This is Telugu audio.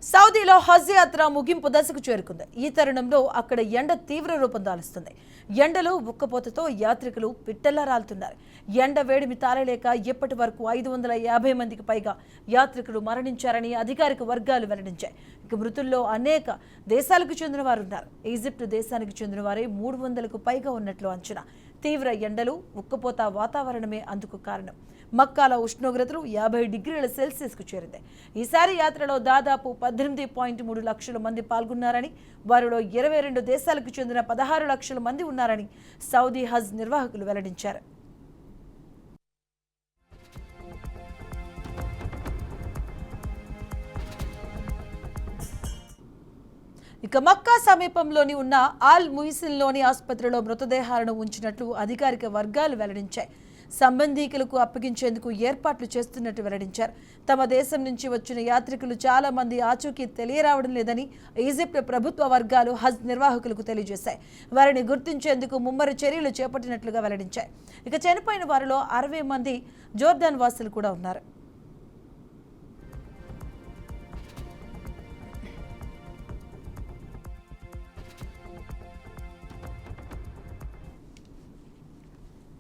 సౌదీలో హజ్ యాత్ర ముగింపు దశకు చేరుకుంది. ఈ తరుణంలో అక్కడ ఎండ తీవ్ర రూపం దాలుస్తుంది. ఎండలో ఉక్కపోతతో యాత్రికులు పిట్టల్లా రాలుతున్నారు. ఎండ వేడిమి తాళలేక ఇప్పటి వరకు 550 మందికి పైగా యాత్రికులు మరణించారని అధికారిక వర్గాలు వెల్లడించాయి. ఇక మృతుల్లో అనేక దేశాలకు చెందిన వారు ఉన్నారు. ఈజిప్ట్ దేశానికి చెందిన వారే 300కు పైగా ఉన్నట్లు అంచనా. తీవ్ర ఎండలు, ఉక్కపోత వాతావరణమే అందుకు కారణం. మక్కాల ఉష్ణోగ్రతలు 50 డిగ్రీల సెల్సియస్కు చేరింది. ఈసారి యాత్రలో దాదాపు 18.3 లక్షల మంది పాల్గొన్నారని, వారిలో 22 దేశాలకు చెందిన 16 లక్షల మంది ఉన్నారని సౌదీ హజ్ నిర్వాహకులు వెల్లడించారు. ఇక మక్కా సమీపంలోని ఉన్న ఆల్ ముయిసిన్లోని ఆసుపత్రిలో మృతదేహాలను ఉంచినట్లు అధికారిక వర్గాలు వెల్లడించాయి. సంబంధీకులకు అప్పగించేందుకు ఏర్పాట్లు చేస్తున్నట్టు వెల్లడించారు. తమ దేశం నుంచి వచ్చిన యాత్రికులు చాలా మంది ఆచూకీ తెలియరావడం లేదని ఈజిప్ట్ ప్రభుత్వ వర్గాలు హజ్ నిర్వాహకులకు తెలియజేశాయి. వారిని గుర్తించేందుకు ముమ్మర చర్యలు చేపట్టినట్లుగా వెల్లడించాయి. ఇక చనిపోయిన వారిలో 60 మంది జోర్దాన్ వాసులు కూడా ఉన్నారు.